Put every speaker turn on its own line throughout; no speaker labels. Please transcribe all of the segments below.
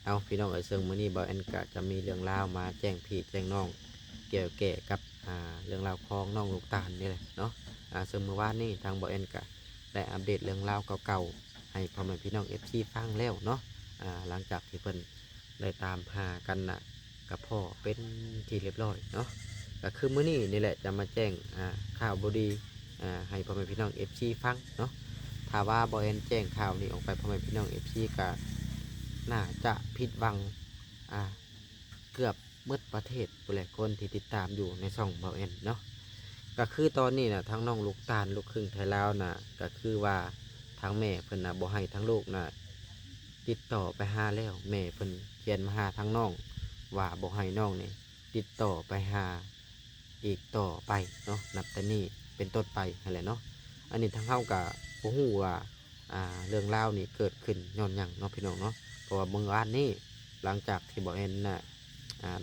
เอาพี่น้องซึ่งมื้อนี้บ่าวแอนก็จะมีเรื่องราวมาแจ้งพี่แจ้งน้องเกี่ยวแก่กับเรื่องราวของน้องลูกตาลนี่แหละเนาะซึ่งเมื่อวานนี้ทางบ่าวแอนก็ได้อัปเดตเรื่องราวเก่าๆให้พ่อแม่พี่น้อง FC ฟังแล้วเนาะหลังจากที่เพิ่นได้ตามหากันกับพ่อเป็นที่เรียบร้อยเนาะก็คือมื้อนี้นี่แหละจะมาแจ้งข่าวบ่ดีให้พ่อแม่พี่น้อง FC ฟังเนาะถ้าว่าบ่าวแอนแจ้งข่าวนี้ออกไปพ่อแม่พี่น้อง FC ก็น่าจะผิดหวังอ่าเกือบเมื่อประเทศผู้หลายคนที่ติดตามอยู่ในช่องเบาเอ็นเนาะก็คือตอนนี้นะทั้งน้องลูกตาลลูกครึ่งไทยลาวนะก็คือว่าทั้งแม่เพิ่นนะบ่ให้ทั้งลูกนะติดต่อไปหาแล้วแม่เพิ่นเขียนมาหาทั้งน้องว่าบ่ให้น้องนี่ติดต่อไปหาอีกต่อไปเนาะนับแต่นี้เป็นต้นไปอะไรเนาะอันนี้ทั้งเฮากับบ่ฮู้ว่าเรื่องราวนี่เกิดขึ้นย้อนหยังเนาะพี่น้องเนาะ เพราะว่าเมื่อวานนี้หลังจากที่บอกเอ็น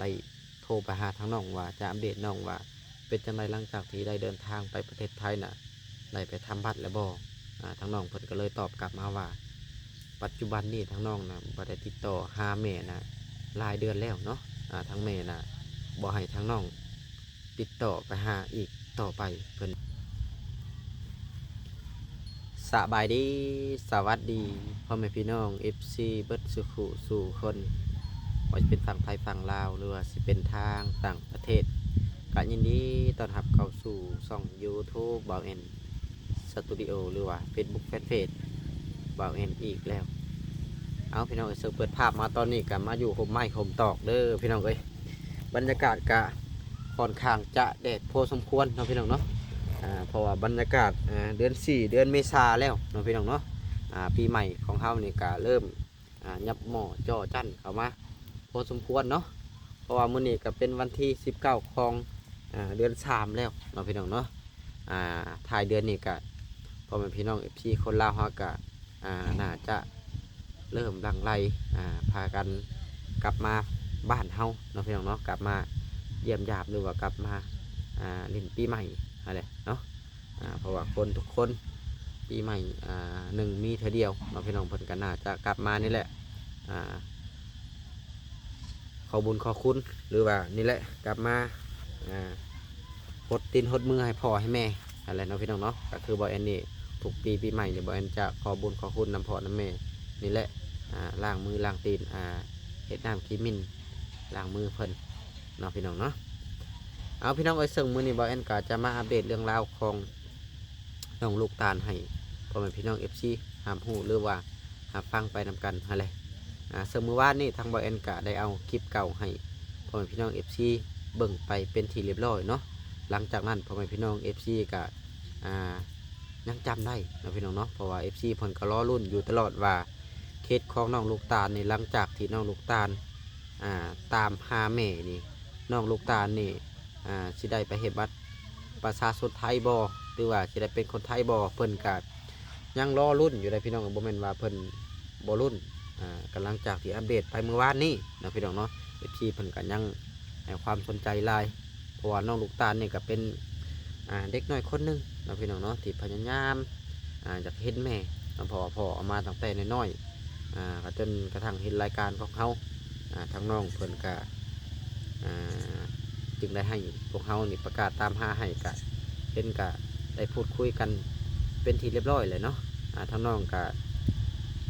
ได้โทรไปหาทางน้องว่าจะอัปเดตน้องว่าเป็นจังไรหลังจากที่ได้เดินทางไปประเทศไทยได้ไปทำบัตรแล้วบ่ทางน้องเพิ่นก็เลยตอบกลับมาว่าปัจจุบันนี้ทางน้องบ่ได้ติดต่อหาแม่หลายเดือนแล้วเนาะทางแม่บ่ให้ทางน้องติดต่อไปหาอีกต่อไปเพิ่น สบายดีสวัสดีพ่อแม่พี่น้อง FC เบิดสุขุสู่คนว่าจะเป็นฝั่งไทยฝั่งลาวหรือว่าสิเป็นทางต่างประเทศก็ยินดีต้อนรับเข้าสู่ช่อง YouTube บ่าวเอ็นสตูดิโอหรือว่า Facebook Fanpage บ่าวเอ็นอีกแล้วเอาพี่น้องเสิร์ฟเปิดภาพมาตอนนี้ก็มาอยู่ห่มไม้ห่มตอกเด้อพี่น้องเอ้ยบรรยากาศก็ค่อนข้างจะแดดพอสมควรเนาะพี่น้องเนาะ เพราะว่าบรรยากาศเดือน4เดือนเมษาแล้วน้องพี่น้องเนาะปีใหม่ของเขานี่ก็เริ่มยับหม้อจ่อจั่นเข้ามาพอสมควรเนาะเพราะว่ามื้อนี้ก็เป็นวันที่19ของเดือน3แล้วน้องพี่น้องเนาะท้ายเดือนนี้ก็พอเป็นพี่น้อง FC คนลาวเฮาก็น่าจะเริ่มหลั่งไหลพากันกลับมาบ้านเฮาน้องพี่น้องเนาะกลับมาเยี่ยมญาติหรือว่ากลับมาเล่นปีใหม่อะไรเนาะเพราะว่าคนทุกคนปีใหม่หนึ่งมีเธอเดียวเราพี่น้องเพิ่นกันน่าจะกลับมานี่แหละขอบุญขอคุณหรือว่านี่แหละกลับมาหดตีนหดมือให้พ่อให้แม่อะไรเนาะพี่น้องเนาะก็คือบอยแอนนี่ทุกปีปีใหม่เนี่ยบอยแอนจะขอบุญขอคุณนำพ่อนำแม่นี่แหละล้างมือล้างตีนเห็ดน้ำขี้มินล้างมือเพิ่นเนาะพี่น้องเนาะ เอาพี่น้องเอ้ยซึ่งมื้อนี้บ่าวแอนก็จะมาอัปเดตเรื่องราวของน้องลูกตาลให้พ่อแม่พี่น้อง FC หามฮู้หรือว่าหาฟังไปนำกันอะไรซึ่งมื้อวานนี้ทางบ่าวแอนก็ได้เอาคลิปเก่าให้พ่อแม่พี่น้อง FC เบิ่งไปเป็นที่เรียบร้อยเนาะหลังจากนั้นพ่อแม่พี่น้อง FC ก็อ่ายังจำได้นะพี่น้องเนาะเพราะว่า FC เพิ่นก็รอรุ่นอยู่ตลอดว่าเคสของน้องลูกตาลนี่หลังจากที่น้องลูกตาลตามหาแม่นี่น้องลูกตาลนี่ สิได้ไปเฮ็ดบัตรประชาชนไทยบ่หรือว่าสิได้เป็นคนไทยบ่เพิ่นก็ยังรอรุ่นอยู่ได้พี่น้องบ่แม่นว่าเพิ่นบ่รุ่นกำลังจากที่อัปเดตไปเมื่อวานนี้นะพี่น้องเนาะFCเพิ่นก็ยังให้ความสนใจหลายเพราะว่าน้องลูกตาลนี่ก็เป็นเด็กน้อยคนหนึงนะพี่น้องเนาะที่พยายามอยากเห็นแม่พอเอามาตั้งแต่น้อยๆก็จนกระทั่งเห็นรายการของเฮาทางน้องเพิ่นก็อ่า จึงได้ให้พวกเฮานี่ประกาศตามหาให้กะเห็นกะได้พูดคุยกันเป็นทีเรียบร้อยเลยเนาะทางน้องกะ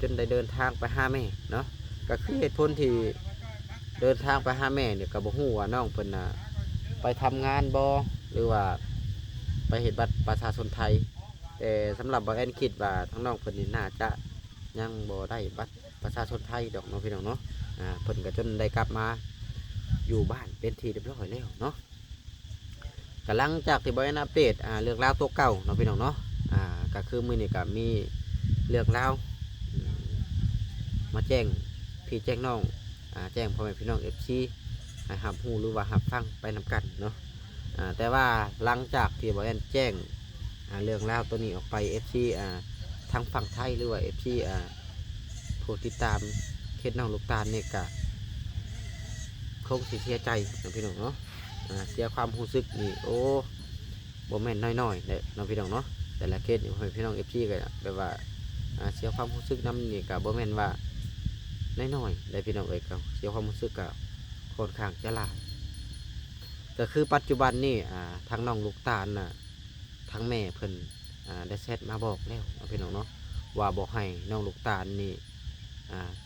จนได้เดินทางไปหาแม่เนาะก็คือเหตุผลที่เดินทางไปหาแม่เนี่ยก็บ่ฮู้ว่าน้องเพิ่นไปทำงานบ่หรือว่าไปเฮ็ดบัตรประชาชนไทยแต่สำหรับบ่แอนคิดว่าทางน้องเพิ่นนี่น่าจะยังบ่ได้บัตรประชาชนไทยดอกเนาะพี่น้องเนาะเพิ่นก็จนได้กลับมาอยู่บ้านเป็นทีเรียบร้อยแล้วเนาะกำลังจากที่บอยอัปเดตเรื่องราวตัวเก่าเนาะพี่น้องเนาะก็คือมือนี่ก็มีเรื่องราวมาแจ้งพี่แจ้งน้องแจ้งพ่อแม่พี่น้องFCให้หับหูหรือว่าหับฟังไปนำกันเนาะแต่ว่าหลังจากที่บอยแจ้งเรื่องราวตัวนี้ออกไป FC ทางฝั่งไทยหรือว่า FC ผู้ติดตามเคสน้องลูกตาลเนี่ยก็คงเสียใจนะพี่น้องเนาะเสียความรู้สึกนี่โอ้บ่แม่นน้อยๆเลยน้องพี่น้องเนาะแต่ละเคสนี่พี่น้อง FC ก็แบบว่าเสียความรู้สึกน้ำนี่กับบ่แม่นว่า น้อยๆได้พี่น้องเอ้ยก็เสียความรู้สึกก็ค่อนข้างจะหลายก็คือปัจจุบันนี่ทางน้องลูกตาลน่ะทางแม่เพิ่นได้แชทมาบอกแล้วเนาะพี่น้องเนาะว่าบอกให้น้องลูกตาลนี่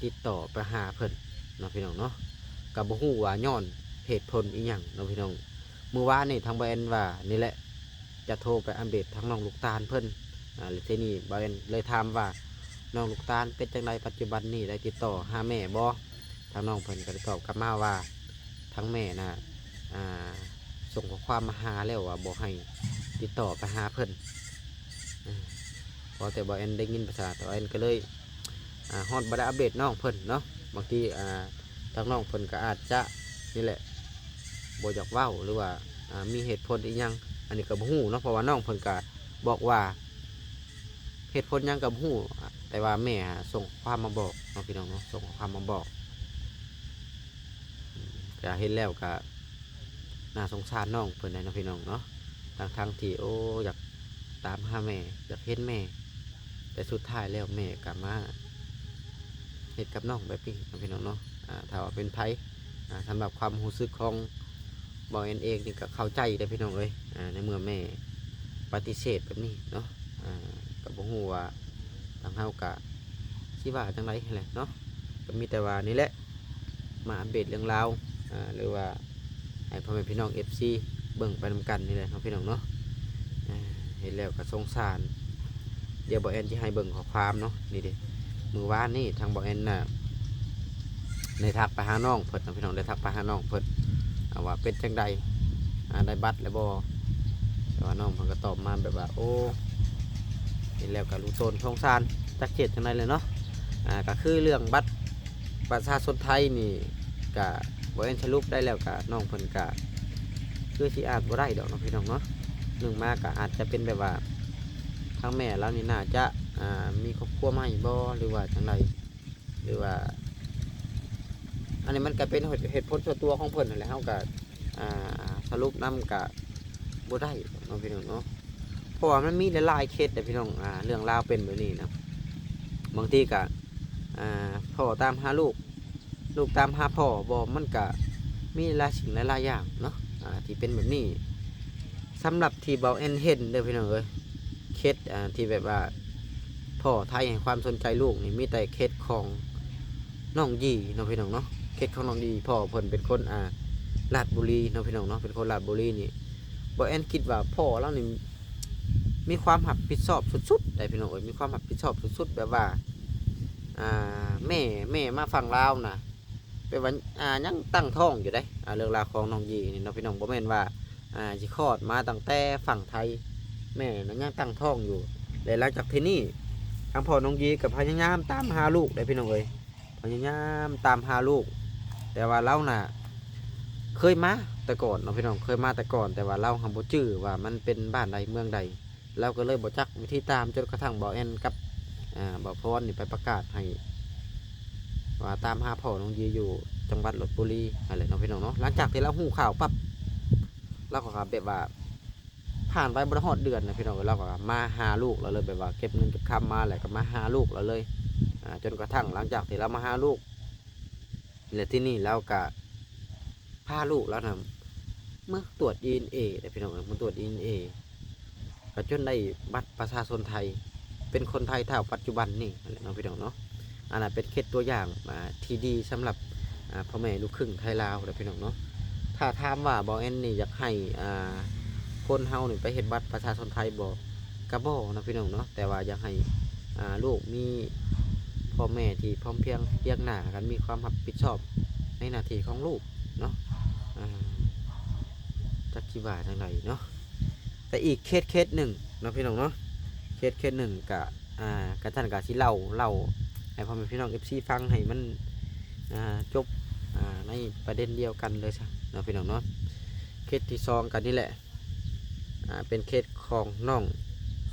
ติดต่อไปหาเพิ่นเนาะพี่น้องเนาะกับบ่ฮู้ว่าย้อนเหตุผลอีหยังเนาะพี่น้องเมื่อวานนี่ทางบ่แอนว่านี่แหละจะโทรไปอัปเดตทางน้องลูกตาลเพิ่นแล้วทีนี้บ่แอนเลยถามว่าน้องลูกตาลเป็นจังไดปัจจุบันนี่ได้ติดต่อหาแม่บ่ทางน้องเพิ่นก็ได้ตอบกลับมาว่าทางแม่น่ะส่งข้อความมาหาแล้วว่าบอกให้ติดต่อไปหาเพิ่นพอแต่บ่แอนได้ยินภาษาแต่บ่แอนก็เลยฮอดบ่ได้อัปเดตน้องเพิ่นเนาะบางทีทางน้องเพิ่นก็อาจจะนี่แหละบ่อยากเว้าหรือว่ามีเหตุผลอีหยังอันนี้ก็บ่ฮู้เนาะเพราะว่าน้องเพิ่นก็บอกว่าเหตุผลหยังก็บ่ฮู้แต่ว่าแม่ส่งความมาบอกเนาะพี่น้องเนาะส่งความมาบอกก็เห็นแล้วก็น่าสงสารน้องเพิ่นเนาะพี่น้องเนาะทางที่โอ้อยากตามหาแม่อยากเห็นแม่แต่สุดท้ายแล้วแม่กลับมาเหตุกับน้องแบบนี้เนาะพี่น้องเนาะถ้าว่าเป็นไผสำหรับความรู้สึกของบอยเองนี่ก็เข้าใจได้พี่น้องเลยในเมื่อแม่ปฏิเสธแบบนี้เนาะก็บ่ฮู้ว่าทางเฮากะสิว่าจังได๋แหละเนาะก็มีแต่ว่านี่แหละมาอัปเดตเรื่องราวหรือว่าให้พ่อแม่พี่น้อง FC เบิ่งไปนำกันนี่แหละเนาะพี่น้องเนาะเห็นแล้วก็สงสารเดี๋ยวบอยแอนที่ให้เบิ่งข้อความเนาะนี่เด้มือวานนี่ทางบอยแอนน่ะได้ทักไปหาน้องเพิ่นพี่น้องได้ทักไปหาน้องเพิ่นว่าเป็นจังใดได้บัตรแล้วบ่แต่ว่าน้องเพิ่นก็ตอบมาแบบว่าโอ้เห็นแล้วก็รู้ตนสงสารจักเจ็ดจังไดเลยเนาะก็คือเรื่องบัตรประชาชนไทยนี่ก็บอยแอนสรุปได้แล้วก็น้องเพิ่นก็คือสิอาจบ่ได้ดอกเนาะพี่น้องเนาะหนึ่งมากก็อาจจะเป็นแบบว่าทางแม่แล้วนี่น่าจะมีครอบครัวใหม่บ่หรือว่าจังไดหรือว่าอันนี้มันก็เป็นเหตุผลส่วนตัวของเพิ่นนั่นแหละเฮาก็สรุปนำก็บ่ได้เนาะพี่น้องเนาะเพราะว่ามันมีหลายๆเคสแต่พี่น้องเรื่องราวเป็นแบบนี้นะบางทีก็พ่อตามหาลูกลูกตามหาพ่อบ่มันก็มีหลายสิ่งหลายอย่างเนาะที่เป็นแบบนี้สำหรับที่เบาแอนเห็นเด้อพี่น้องเอ้ยเคสที่แบบว่าพ่อไทยให้ความสนใจลูกนี่มีแต่เคสของน้องยีเนาะพี่น้องเนาะเคสของน้องยีพ่อเพิ่นเป็นคนลาดบุรีเนาะพี่น้องเนาะเป็นคนลาดบุรีนี่เบาแอนคิดว่าพ่อเรานี่มีความรับผิดชอบสุดๆแต่พี่น้องเอ้ยมีความรับผิดชอบสุดๆแบบว่าแม่มาฟังลาวนะเป็นวันยังตั้งท้องอยู่ได้เรื่องราวของน้องยีนี่เนาะพี่น้องบ่แม่นว่าสิคลอดมาตั้งแต่ฝั่งไทยแม่นั้นยังตั้งท้องอยู่แต่หลังจากที่นี่ทางพ่อน้องยีกับพยายามตามหาลูกได้พี่น้องเอ้ยพยายามตามหาลูกแต่ว่าเราน่ะเคยมาแต่ก่อนเนาะพี่น้องเคยมาแต่ก่อนแต่ว่าเราหาบ่จื้อว่ามันเป็นบ้านใดเมืองใดเราก็เลยบ่จักวิธีตามจนกระทั่งบ่แอนกับบ่พรนี่ไปประกาศให้ว่าตามหาพ่อน้องยีอยู่จังหวัดลพบุรีอะไรเนาะพี่น้องเนาะหลังจากที่เราหูข่าวปั๊บเราก็แบบว่าผ่านไปบริหารเดือนนะพี่น้องเราก็มาหาลูกเราเลยแบบว่าเก็บเงินเก็บคำมาแหละก็มาหาลูกเราเลยจนกระทั่งหลังจากที่เรามาหาลูกและที่นี่เราก็พาลูกแล้วนะเมื่อตรวจ DNA แต่พี่น้องมันตรวจ DNA ก็จนได้บัตรประชาชนไทยเป็นคนไทยเท่าปัจจุบันนี่เนาะพี่น้องเนาะอันนั้นเป็นเคสตัวอย่างที่ดีสำหรับพ่อแม่ลูกครึ่งไทยลาวแต่พี่น้องเนาะถ้าถามว่าบอเอ็นนี่อยากให้คนเฮานี่ไปเห็นบัตรประชาชนไทยบอกกระบอกนะพี่น้องเนาะแต่ว่าอยากให้ลูกมีพ่อแม่ที่พร้อมเพรียงเรียกหน้ากันมีความรับผิดชอบในหน้าที่ของลูกเนาะจักกี่บาททางไหนเนาะแต่อีกเคสหนึ่งเนาะพี่น้องเนาะเคสหนึ่งกะท่านกะที่เล่าให้พ่อแม่พี่น้อง FC ฟังให้มันจบในประเด็นเดียวกันเลยใช่เนาะพี่น้องเนาะเคสที่2กันนี่แหละเป็นเคสของน้อง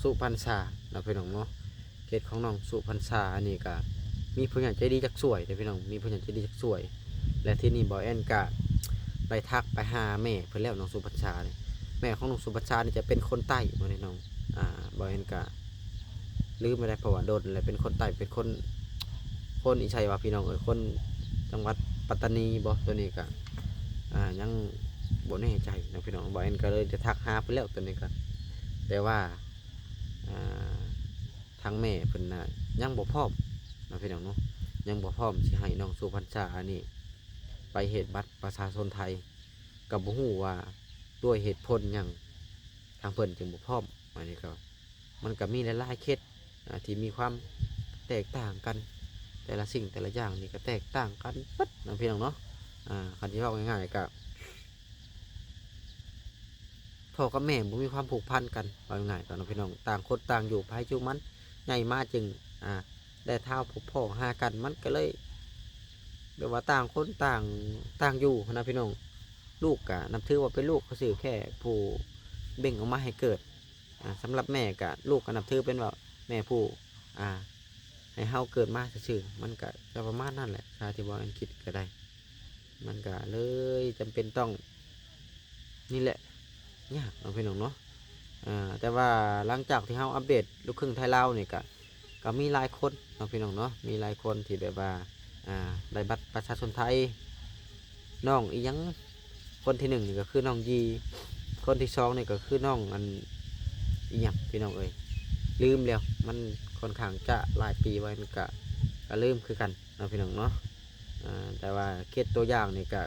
สุพรรณษาเนาะพี่น้องเนาะเคสของน้องสุพรรณษาอันนี้ก็มีผู้ใหญ่ใจดีจักสวยแต่พี่น้องมีผู้ใหญ่ใจดีจักสวยและที่นี่บอยแอนกะไปทักไปหาแม่เพื่อนแล้วน้องสุพรรณษาแม่ของน้องสุพรรณษานี่จะเป็นคนใต้มาในน้องบอยแอนกะลืมไม่ได้เพราะว่าโดนอะไรเป็นคนใต้เป็นคน คนอีชัยว่าพี่น้องเอ้ยคนจังหวัดปัตตานีบ่ตัวนี้ก็ยังบ่แน่ใจนะพี่น้องบ่เอ็นก็เลยจะทักหาไปแล้วตัวนี้ก็แต่ว่าอ่าทางแม่เพิ่นน่ะยังบ่พร้อมนะพี่น้องเนาะยังบ่พร้อมสิให้น้องสุพรรณษานี่ไปเฮ็ดบัตรประชาชนไทยก็บ่ฮู้ว่าด้วยเหตุผลหยังทางเพิ่นจึงบ่พร้อมอันนี้ก็มันก็มีหลายๆเคสที่มีความแตกต่างกันแต่ละสิ่งแต่ละอย่างนี่ก็แตกต่างกันปึ๊ดนะพี่น้องเนาะคันที่ว่าง่ายๆก็พ่อกับแม่บ่มีความผูกพันกันว่าง่ายๆตอนนั้นพี่น้องต่างคนต่างอยู่ภายจุมันใหญ่มาจึงได้เท่าพบพ่อหากันมันก็เลยแบบว่าต่างคนต่างอยู่นะพี่น้องลูกกะนับถือว่าเป็นลูกเขาสื่อแค่ผู้เบ่งออกมาให้เกิดสำหรับแม่กะลูกก็นับถือเป็นว่าแม่ผู้ให้เฮาเกิดมาซื่อมันก็จะประมาณนั่นแหละชาที่บอกอังกฤษก็ได้มันก็เลยจำเป็นต้องนี่แหละยากเราพี่น้องเนาะแต่ว่าหลังจากที่เฮาอัปเดตลูกครึ่งไทยลาวนี่ก็มีหลายคนเราพี่น้องเนาะมีหลายคนที่แบบว่าได้บัตรประชาชนไทยน้องอียังคนที่หนึ่งนี่ก็คือน้องยีคนที่สองนี่ก็คือน้องอันอีหยังพี่น้องเอ้ยลืมแล้วมันค่อนข้างจะหลายปีไว้มันก็ลืมคือกันเราพี่น้องเนาะแต่ว่าเคสตัวอย่างนี่ก็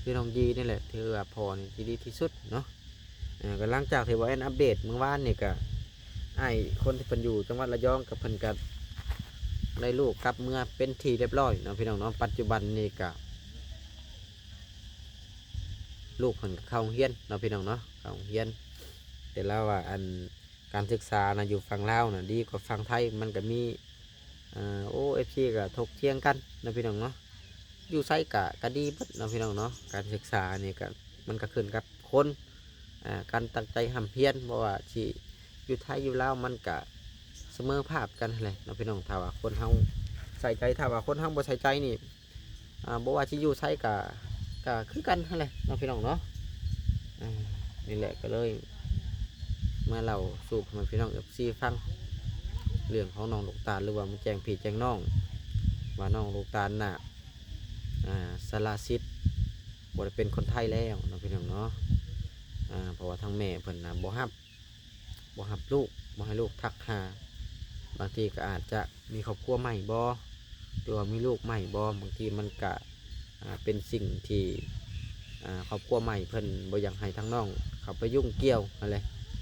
คือน้องยีนี่แหละถือว่าพอนี่ที่ดีที่สุดเนาะก็หลังจากที่ว่าอัปเดตเมื่อวานนี่ก็ไอ้คนที่เพิ่นอยู่จังหวัดระยองกับเพิ่นก็ได้ลูกกลับเมื่อเป็นทีเรียบร้อยเนาะพี่น้องเนาะปัจจุบันนี่ก็ลูกเพิ่นก็เข้าโรงเรียนเนาะพี่น้องเนาะเข้าโรงเรียนแต่แล้วว่าอันการศึกษานะอยู่ฝั่งลาวนะดีกว่าฝั่งไทยมันก็มีOFC ก็ถกเถียงกันนะพี่น้องเนาะอยู่ไซก็ดีเบิดนะพี่น้องเนาะการศึกษานี่ก็มันก็ขึ้นกับคนการตั้งใจทำเพียรเพราะว่าที่อยู่ไทยอยู่ลาวมันก็เสมอภาพกันเลยนะพี่น้องถ้าว่าคนเฮาใส่ใจถ้าว่าคนเฮาบ่ใส่ใจนี่บ่ว่าที่อยู่ไซก็คือกันเลยนะพี่น้องเนาะนี่แหละก็เลยมาเล่าสู่พี่น้องFCฟังเรื่องของน้องลูกตาลหรือว่ามันแจ้งพี่แจ้งน้องว่าน้องลูกตาลน่ะสละสิทธิ์บ่ได้เป็นคนไทยแล้วนะพี่น้องเนาะเพราะว่าทางแม่เพิ่นน่ะบ่ฮับลูกบ่ให้ลูกทักหาบางทีก็อาจจะมีครอบครัวใหม่บ่หรือว่ามีลูกใหม่บ่บางทีมันก็เป็นสิ่งที่ครอบครัวใหม่เพิ่นบ่อยากให้ทั้งน้องเขาไปยุ่งเกี่ยวอะไร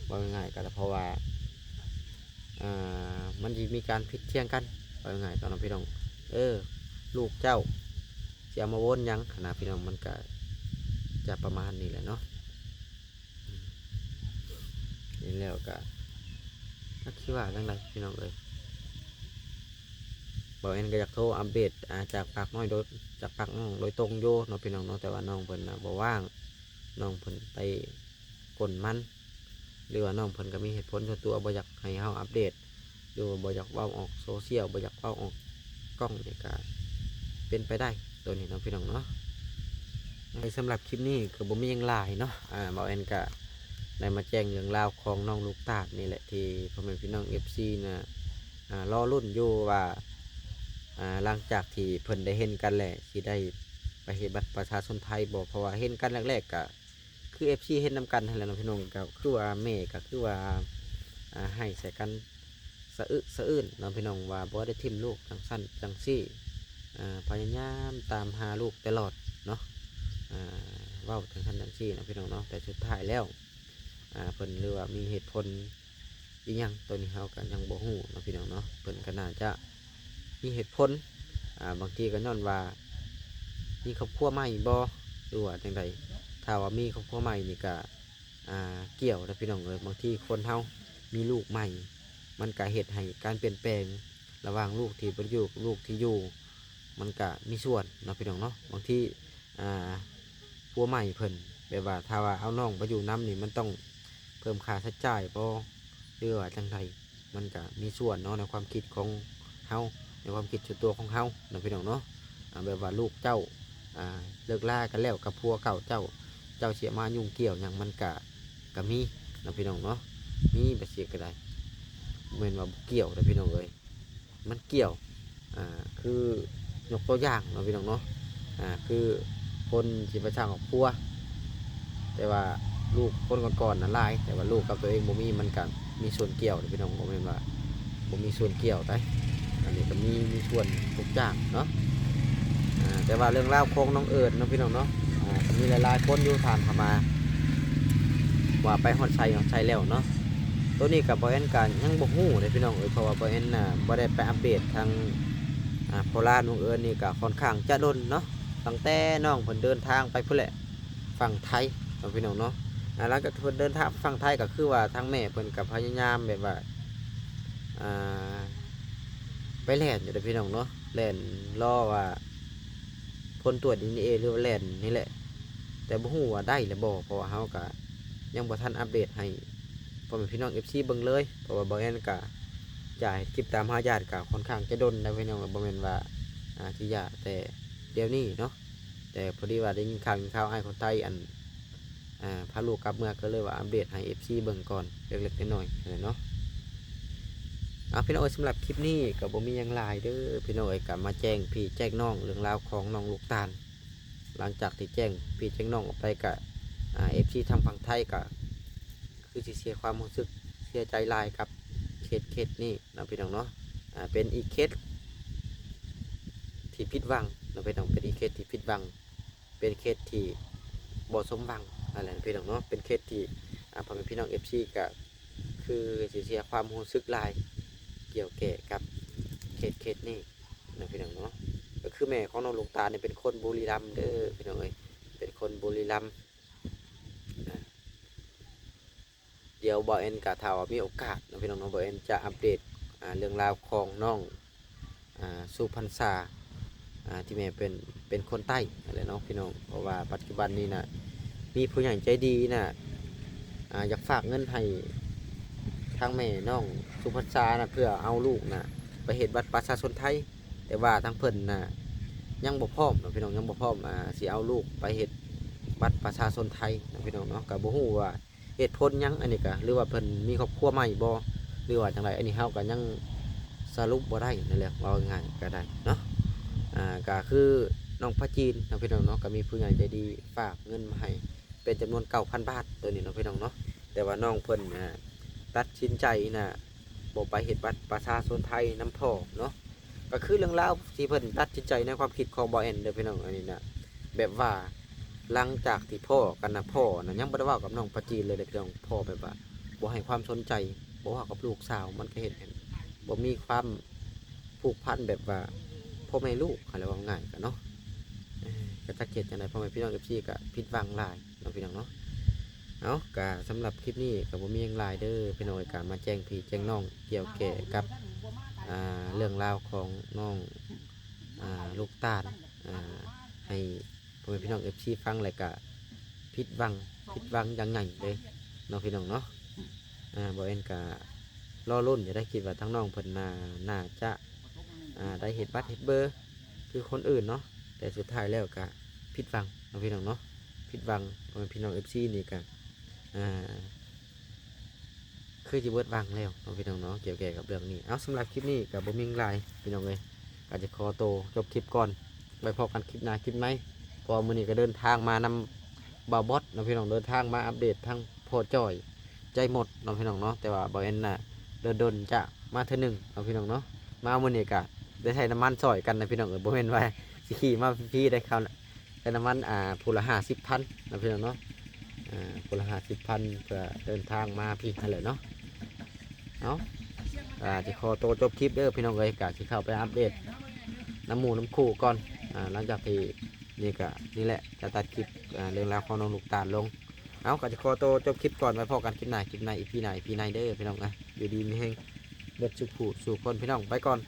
ว่าง่ายๆก็เพราะว่ามันจะมีการผิดเทียงกันว่าง่ายๆตอนนั้นพี่น้องลูกเจ้าจะเอามาวนยังขนาดพี่น้องมันก็จะประมาณนี้แหละเนาะนี่แล้วก็คิดว่าจังไรพี่น้องเลยบอกเอ็นก็อยากโทรอัปเดตจากปากน้อยโดยจากปากน้องโดยตรงโยเนาะพี่น้องเนาะแต่ว่าน้องเพิ่นบ่ว่างน้องเพิ่นไปกลมันหรือว่าน้องเพิ่นก็มีเหตุผลส่วนตัวบ่อยากให้เฮาอัปเดตหรือว่าบ่อยากเว้าออกโซเชียลบ่อยากเว้าออกกล้องนี่ก็เป็นไปได้ตัวนี้เนาะพี่น้องเนาะสำหรับคลิปนี้ก็บ่มีหยังหลายเนาะบอกเอ็นก็ได้มาแจ้งเรื่องราวของน้องลูกตาลนี่แหละที่พ่อแม่พี่น้อง FC นะรอรุ่นอยู่ว่าหลังจากที่เพิ่นได้เห็นกันแหละที่ได้ไปเฮ็ดบัตรประชาชนไทยบอกเพราะว่าเห็นกันแรกๆก็คือ FC เห็นนำกันนั่นแหละน้องพี่น้องก็คือว่าแม่ก็คือว่าให้ใส่กันสะอื้นน้องพี่น้องว่าบ่ได้ทิ่มลูกจังสั้นจังซี่พยายามตามหาลูกตลอดเนาะเว้าจังสั้นจังซี่น้องพี่น้องเนาะแต่สุดท้ายแล้วเพิ่นหรือว่ามีเหตุผลอีหยังตัวนี้เฮาก็ยังบ่ฮู้เนาะพี่น้องเนาะเพิ่นก็น่าจะมีเหตุผลบางทีก็ย้อนว่ามีครอบครัวใหม่บ่หรือว่าจังไดถ้าว่ามีครอบครัวใหม่นี่ก็เกี่ยวนะพี่น้องเอ้ยบางทีคนเฮามีลูกใหม่มันก็เฮ็ดให้การเปลี่ยนแปลงระหว่างลูกที่บ่อยู่กับลูกที่อยู่มันก็มีส่วนเนาะพี่น้องเนาะบางทีผัวใหม่เพิ่นแบบว่าถ้าว่าเอาน้องไปอยู่น้ำนี่มันต้องเพิ่มค่าใช้จ่ายบ่หรือว่าจังไดมันก็มีส่วนเนาะในความคิดของเฮาในความคิดส่วนตัวของเฮาเนาะพี่น้องเนาะแบบว่าลูกเจ้าเลิกลากันแล้วกับผัวเก่าเจ้าเสียมายุ่งเกี่ยวอย่างมันก็มีเนาะพี่น้องเนาะมีแบบเสียก็ได้เหมือนว่าเกี่ยวนะพี่น้องเอ้ยมันเกี่ยว คือยกตัวอย่างเนาะพี่น้องเนาะคือคนที่ประชาครอบครัวแต่ว่าลูกคนก่อนๆนั้นหลายแต่ว่าลูกกับตัวเองบ่มีมันก็มีส่วนเกี่ยวเด้อพี่น้องบ่แม่นว่าบ่มีส่วนเกี่ยวได้อันนี้ก็มีส่วนทุกอย่างเนาะแต่ว่าเรื่องราวของน้องเอิญเนาะพี่น้องเนาะก็มีหลายๆคนอยู่ถามเข้ามาว่าไปฮอดไสแล้วเนาะตัวนี้กับบ่แอนกันยังบ่ฮู้เลยพี่น้องเพราะว่าบ่แอนบ่ได้ไปอัปเดตทางโพลาน้องเอิญนี่ก็ค่อนข้างจะดนเนาะตั้งแต่น้องเพิ่นเดินทางไปพุ่นแหละฝั่งไทยเนาะพี่น้องเนาะแล้วก็เพิ่นเดินทางฝั่งไทยก็คือว่าทางแม่เพิ่นก็พยายามแบบว่าไปแล่นอยู่เด้อพี่น้องเนาะแล่นรอว่าผลตรวจ DNA หรือว่าแล่นนี่แหละแต่บ่ฮู้ว่าได้หรือบ่เพราะว่าเฮาก็ยังบ่ทันอัปเดตให้พ่อแม่พี่น้อง FC เบิ่งเลยเพราะว่าบ่แม่นก็จ่ายคลิปตามหาญาติก็ค่อนข้างจะดนนะพี่น้องบ่แม่นว่าที่ยากแต่เดี๋ยวนี้เนาะแต่พอดีว่าได้ยินข่าวอ้ายคนไทยพาลูกกลับเมื่อก็เลยว่าอัปเดตให้ FC เบิ่งก่อนเล็กๆน้อยๆเนาะพี่น้องสำหรับคลิปนี้ก็บ่มีหยังหลายเด้อพี่น้องก็มาแจ้งพี่แจ้งน้องเรื่องราวของน้องลูกตาลหลังจากที่แจ้งพี่แจ้งน้องออกไปก็FC ทางฝั่งไทยก็คือสิเสียความรู้สึกเสียใจหลายกับเคสนี้นะพี่น้องเนาะเป็นอีกเคสที่ผิดหวังนะพี่น้องเป็นอีกเคสที่ผิดหวังเป็นเคสที่บ่สมหวังอะไรนะพี่น้องเนาะเป็นเคสที่พ่อแม่พี่น้อง FC ก็คือสิเสียความรู้สึกหลายเกี่ยวแก่กับเคสนี้นะพี่น้องเนาะก็คือแม่ของน้องลูกตาเนี่ยเป็นคนบุรีรัมย์เด้อพี่น้องเอ้ยเป็นคนบุรีรัมย์เดี๋ยวบ่เอ็นกะถ้าว่ามีโอกาสนะพี่น้องเนาะบ่เอ็นจะอัปเดตเรื่องราวของน้องสุพรรณษาที่แม่เป็นคนใต้อะไรเนาะพี่น้องเพราะว่าปัจจุบันนี้นะมีผู้ใหญ่ใจดีนะอยากฝากเงินให้ทางแม่น้องสุพรรณษานะเพื่อเอาลูกนะไปเฮ็ดบัตรประชาชนไทยแต่ว่าทางเพิ่นนะยังบ่พร้อมนะพี่น้องยังบ่พร้อมสิเอาลูกไปเฮ็ดบัตรประชาชนไทยนะพี่น้องเนาะก็บ่ฮู้ว่าเหตุผลยังอันนี้ก็หรือว่าเพิ่นมีครอบครัวใหม่บ่หรือว่าจังไรอันนี้เฮาก็ยังสรุปบ่ได้นั่นแหละว่าง่ายก็ได้เนาะก็คือน้องพระจีนนะพี่น้องเนาะก็มีผู้ใหญ่ใจดีฝากเงินมาให้เป็นจำนวน 9,000 บาทตัวนี้เนาะพี่น้องเนาะแต่ว่าน้องเพิ่นตัดสินใจบ่ไปเฮ็ดบัตรประชาชนไทยนำพ่อเนาะก็คือเรื่องราวที่เพิ่นตัดสินใจในความคิดของบ่แอนเด้อพี่น้องอันนี้นะแบบว่าหลังจากที่พ่อกันนะพ่อนะยังบ่ได้เว้ากับน้องปะจีนเลยเด็กน้องพ่อแบบว่าบ่ให้ความสนใจบ่เว้ากับลูกสาวมันก็เห็นบ่มีความผูกพันแบบว่าพ่อแม่ลูกอะไรว่าง่ายกันเนาะก็จะเกิดจังไดพ่อแม่พี่น้อง FC ก็ผิดหวังหลายเนาะพี่น้องเนาะเอาก็สำหรับคลิปนี้ก็บ่มีหยังหลายเด้อพี่น้องก็มาแจ้งพี่แจ้งน้องเกี่ยวแก่กับเรื่องราวของน้องลูกตาลให้พ่อแม่พี่น้อง FC ฟังแล้วก็ผิดหวังอย่างใหญ่เลยน้องพี่น้องเนาะบ่เอ็นก็รอรุ่นอย่าได้คิดว่าทั้งน้องเพิ่นน่าจะได้เห็ดบัตรเห็ดเบอร์คือคนอื่นเนาะแต่สุดท้ายแล้วก็ผิดหวังน้องพี่น้องเนาะผิดหวังพ่อแม่พี่น้อง FC นี่ก็คือจะเบิดหวังแล้วน้องพี่น้องเนาะเกี่ยวกับเรื่องนี้เอาสำหรับคลิปนี้กับบ่มีหลายพี่น้องเลยอาจจะขอโตจบคลิปก่อนไปพบกันคลิปหน้าคลิปไหมพอมื้อนี้ก็เดินทางมานำบ่าวบอสน้องพี่น้องเดินทางมาอัปเดตทั้งพ่อจ้อยใจหมดน้องพี่น้องเนาะแต่ว่าบ่าวเอ็นเดินจะมาเท่านึงน้องพี่น้องเนาะมามื้อนี้ก็ได้ใช้น้ำมันซอยกันนะพี่น้องบ่แม่นว่าสิขี่มาพี่ได้เขาใช้น้ำมันผู้ละ50,000นะพี่น้องเนาะผู้ละ50,000เพื่อเดินทางมาพี่นั่นแหละเนาะเอาจะขอตัวจบคลิปเด้อพี่น้องเลยกะที่เข้าไปอัปเดตน้ำหมูน้ำคู่ก่อนหลังจากที่นี่แหละจะตัดคลิปเรื่องราวของน้องลูกตาลลงเอากะจะขอตัวจบคลิปก่อนไว้พอกันคลิปไหนอีพีไหนเด้อพี่น้องอยู่ดีมีแห้งเบิดสุขผู้สู่คนพี่น้องไปก่อน